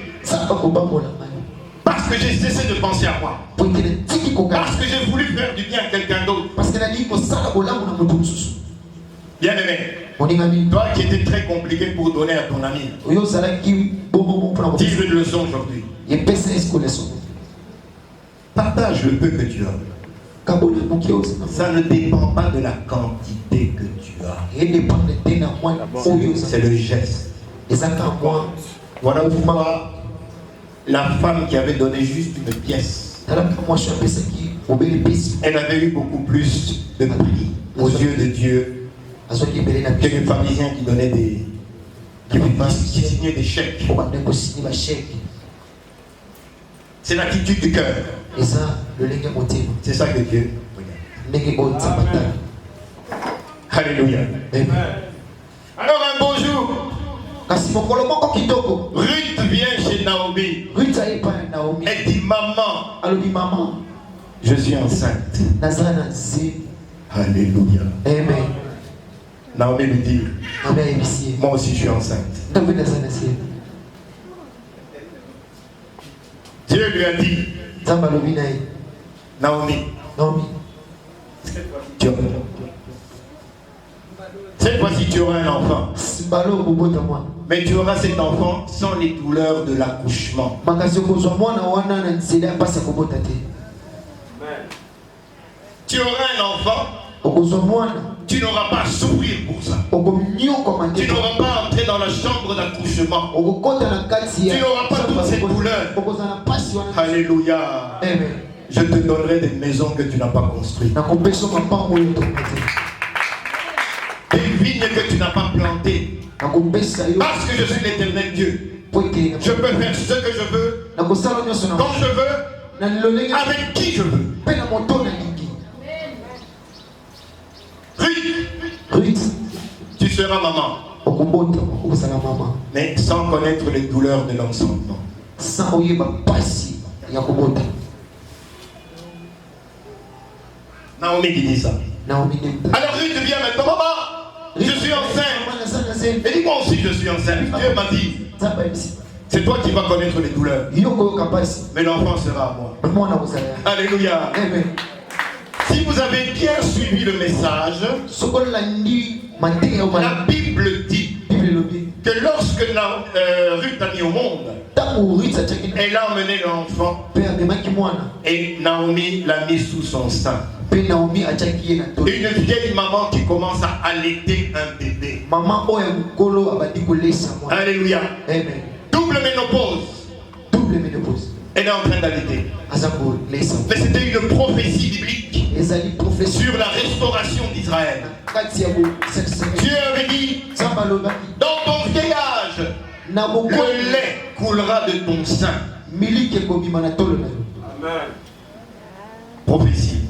Parce que j'ai cessé de penser à moi. Parce que j'ai voulu faire du bien à quelqu'un d'autre. Bien aimé, toi qui étais très compliqué pour donner à ton ami, dis-lui une leçon aujourd'hui. Partage le peu que tu as. Ça ne dépend pas de la quantité que tu as. C'est le geste. Voilà pourquoi la femme qui avait donné juste une pièce, elle avait eu beaucoup plus de prix aux yeux de Dieu que les pharisiens qui donnaient qui signaient des chèques. C'est l'attitude du cœur. C'est ça que Dieu regarde. Alléluia. Alors un beau jour, Ruth vient chez Naomi. Elle dit, maman, je suis enceinte. Alléluia. Amen. Naomi lui dit, moi aussi je suis enceinte. Dieu lui a dit, Naomi, cette fois-ci tu auras un enfant. Mais tu auras cet enfant sans les douleurs de l'accouchement. Tu auras un enfant, tu n'auras pas à souffrir pour ça. Tu n'auras pas à entrer dans la chambre d'accouchement. Tu n'auras pas toutes ces douleurs. Alléluia. Je te donnerai des maisons que tu n'as pas construites. Des vignes que tu n'as pas plantées. Parce que je suis l'Éternel Dieu. Je peux faire ce que je veux, quand je veux, avec qui je veux. Ruth, tu seras maman. Mais sans connaître les douleurs de l'enfantement. Naomi qui dit ça. Alors Ruth vient maintenant, maman, je suis enceinte. Et dis moi aussi je suis enceinte. Dieu m'a dit, C'est toi qui vas connaître les douleurs. Mais l'enfant sera à moi. Alléluia. Amen. Si vous avez bien suivi le message, la Bible dit que lorsque Ruth a mis au monde, elle a emmené l'enfant et Naomi l'a mis sous son sein. Une vieille maman qui commence à allaiter un bébé. Alléluia. Amen. Double ménopause. Elle est en train d'allaiter. Mais c'était une prophétie biblique sur la restauration d'Israël. Dieu avait dit, dans ton vieillage, le lait coulera de ton sein. Amen. Prophétie.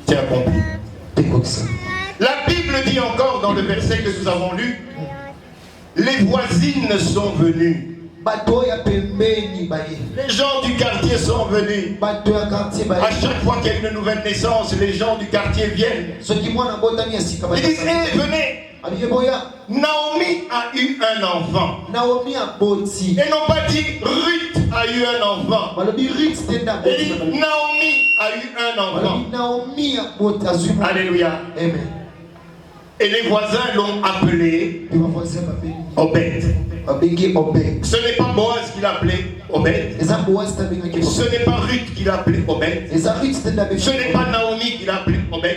C'est accompli. La Bible dit encore dans le verset que nous avons lu, les voisines sont venues. Les gens du quartier sont venus. À chaque fois qu'il y a une nouvelle naissance, les gens du quartier viennent. Ils disent, venez. Naomi a eu un enfant. Et n'ont pas dit Ruth a eu un enfant. Et dit, Naomi a eu un enfant. Alléluia. Amen. Et les voisins l'ont appelé Obed. Ce n'est pas Boaz qui l'a appelé Obed. Ce n'est pas Ruth qui l'a appelé Obed. Ce n'est pas Naomi qui l'a appelé Obed.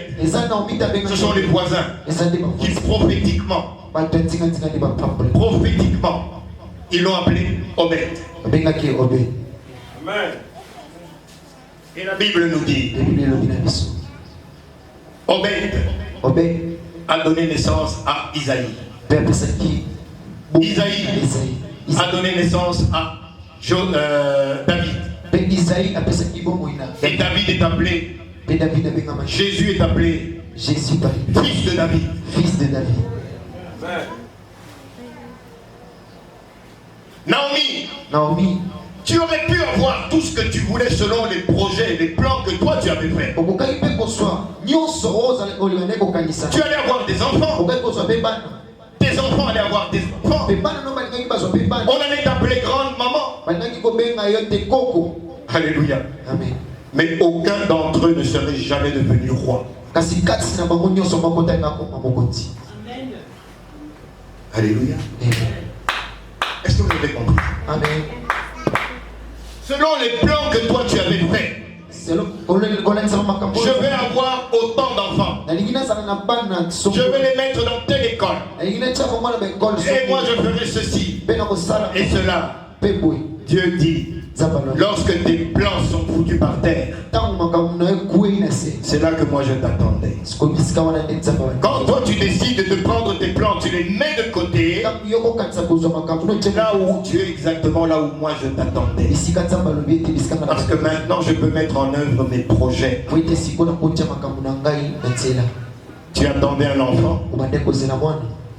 Ce sont les voisins qui prophétiquement, ils l'ont appelé Obed. Amen. Et la Bible nous dit, Obed a donné naissance à Isaïe. Isaïe a donné naissance à David. Et David est appelé, Jésus est appelé fils de David. Naomi, tu aurais pu avoir tout ce que tu voulais selon les projets et les plans que toi tu avais fait. Tu allais avoir des enfants. Tes enfants allaient avoir des enfants. On allait t'appeler grande maman. Alléluia. Amen. Mais aucun d'entre eux ne serait jamais devenu roi. Alléluia. Est-ce que vous avez compris? Amen. Selon les plans que toi tu avais fait, je vais avoir autant d'enfants. Je vais les mettre dans telle école. Et moi je ferai ceci et cela. Dieu dit, lorsque tes plans sont foutus par terre, c'est là que moi je t'attendais. Quand toi tu décides de prendre tes plans, tu les mets de côté, là où tu es exactement là où moi je t'attendais. Parce que maintenant je peux mettre en œuvre mes projets. Tu attendais un enfant,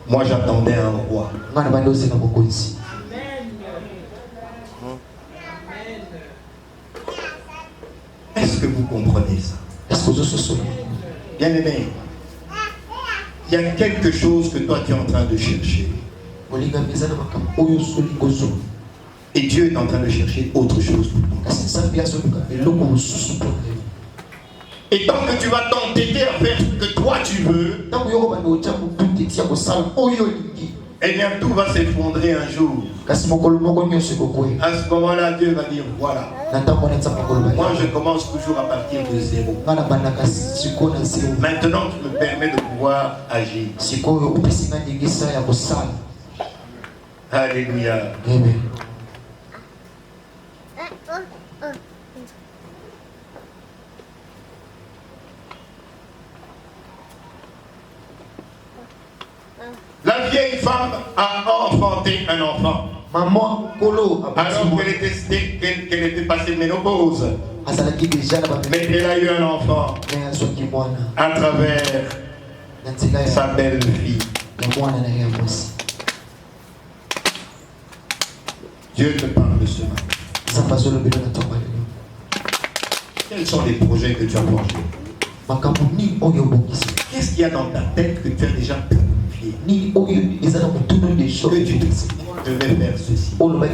moi j'attendais un roi. Est-ce que vous comprenez ça? Bien aimé, il y a quelque chose que toi tu es en train de chercher. Et Dieu est en train de chercher autre chose pour toi. Et tant que tu vas t'entêter à faire ce que toi tu veux, eh bien tout va s'effondrer un jour. À ce moment-là, Dieu va dire voilà. Moi je commence toujours à partir de zéro. Maintenant tu me permets de pouvoir agir. Alléluia. Amen. La vieille femme a enfanté un enfant. Alors qu'elle était passée ménopause. Mais elle a eu un enfant à travers sa belle-fille. Dieu te parle de ce matin. Quels sont les projets que tu as forgés? Qu'est-ce qu'il y a dans ta tête que tu as déjà planifié? Que tu te je vais faire ceci. Demain,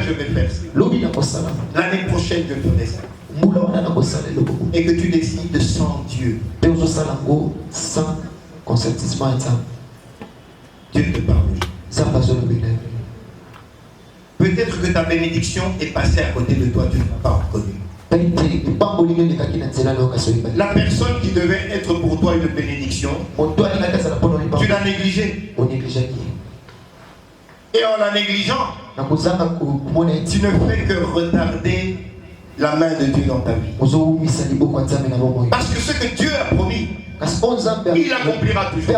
je vais faire ceci. L'année prochaine, je ferai ça. Et que tu décides de sans Dieu. Dieu te parle. Peut-être que ta bénédiction est passée à côté de toi, tu ne l'as pas reconnue. La personne qui devait être pour toi une bénédiction, tu l'as négligée. Et en la négligeant, tu ne fais que retarder la main de Dieu dans ta vie. Parce que ce que Dieu a promis, il accomplira toujours.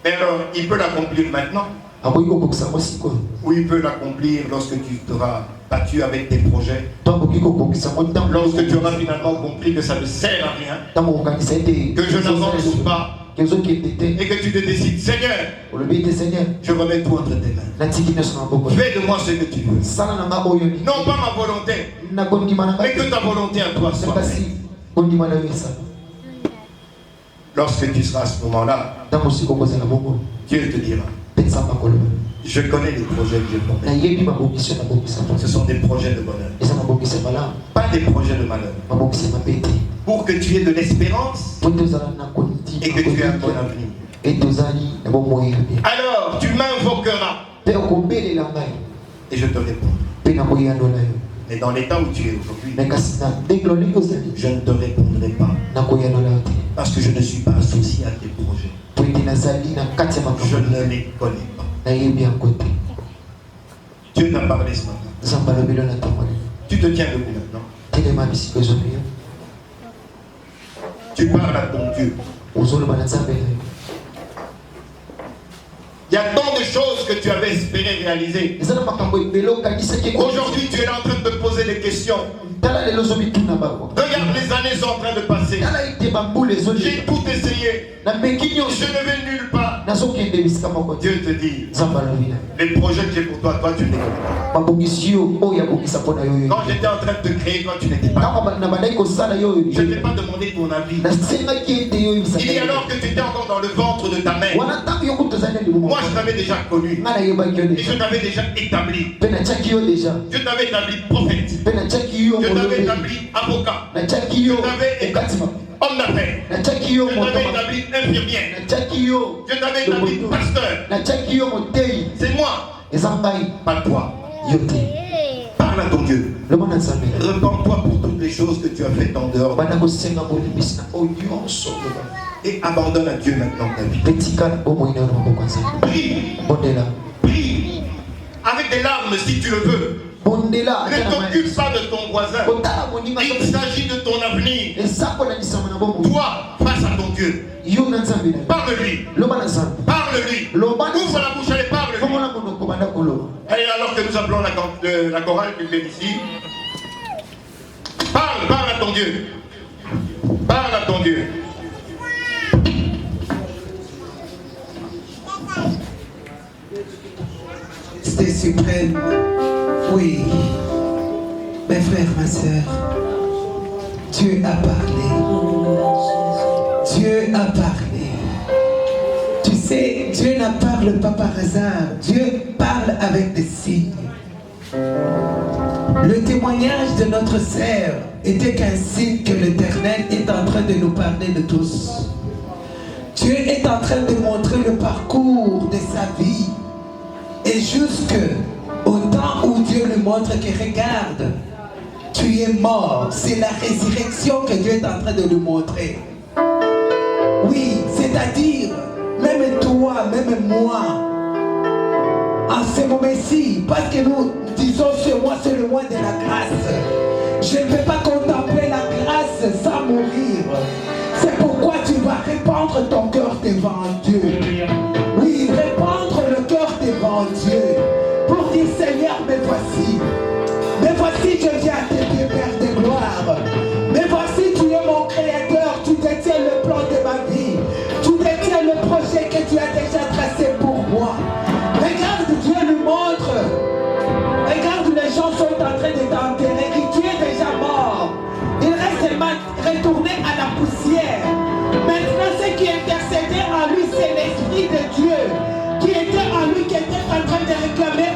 Mais alors, il peut l'accomplir maintenant. Ou il peut l'accomplir lorsque tu seras battu avec tes projets. Lorsque tu auras finalement compris que ça ne sert à rien, que je n'avance pas, et que tu te décides, Seigneur, je remets tout entre tes mains. Fais de moi ce que tu veux. Non pas ma volonté, mais que ta volonté à toi soit faite. Lorsque tu seras à ce moment-là, Dieu te dira, je connais les projets que j'ai formés. Ce sont des projets de bonheur, pas des projets de malheur. Pour que tu aies de l'espérance et que tu aies un bon avenir. Alors tu m'invoqueras et je te répondrai. Mais dans l'état où tu es aujourd'hui, je ne te répondrai pas. Parce que je ne suis pas associé à tes projets. Je ne les connais pas. Dieu t'a parlé ce matin. Tu te tiens debout maintenant. Tu parles à ton Dieu. Il y a tant de choses que tu avais espéré réaliser. Aujourd'hui, tu es en train de te poser des questions. Regarde, les années sont en train de passer. J'ai tout essayé. Je ne vais nulle part. Dieu te dit, les projets que j'ai pour toi, toi tu ne les connais pas. Quand j'étais en train de te créer, toi tu n'étais pas là. Je ne t'ai pas demandé ton avis. Il y a alors que tu étais encore dans le ventre de ta mère. Moi je t'avais déjà connu. Et je t'avais déjà établi. Je t'avais établi prophète. Je t'avais établi avocat. Je t'avais établi homme d'affaires. Je t'avais établi infirmière. Je t'avais établi pasteur. C'est moi, pas toi. Parle à ton Dieu. Repends-toi pour toutes les choses que tu as faites en dehors. Et abandonne à Dieu maintenant ta vie. Prie. Prie. Avec des larmes si tu le veux. Ne t'occupe pas de ton voisin. Il s'agit de ton avenir. Toi, face à ton Dieu. Parle-lui. Parle-lui. Ouvre la bouche, allez, parle-lui. Allez, alors que nous appelons la chorale qui vient ici. Parle à ton Dieu. Parle à ton Dieu. C'était suprême. Oui, mes frères, ma soeur, Dieu a parlé. Dieu a parlé. Tu sais, Dieu ne parle pas par hasard. Dieu parle avec des signes. Le témoignage de notre sœur était qu'un signe que l'Éternel est en train de nous parler de tous. Dieu est en train de montrer le parcours de sa vie. Et jusque au temps où Dieu lui montre que regarde, tu es mort. C'est la résurrection que Dieu est en train de lui montrer. Oui, c'est-à-dire, même toi, même moi, en ce moment-ci, parce que nous disons sur moi, c'est le mois de la grâce. Je ne peux pas contempler la grâce sans mourir. C'est pourquoi tu vas répandre ton cœur devant Dieu. Oui, répandre le cœur devant Dieu. Pour dire, Seigneur, me voici, je viens à tes pieds, Père de gloire. Mais voici, tu es mon créateur, tu détiens le plan de ma vie. Tu détiens le projet que tu as déjà tracé pour moi. Regarde, Dieu lui montre. Regarde, les gens sont en train de t'enterrer, tu es déjà mort. Il reste seulement retourné à la poussière. Maintenant, ce qui intercédait en lui, c'est l'Esprit de Dieu qui était en à lui qui était en train de réclamer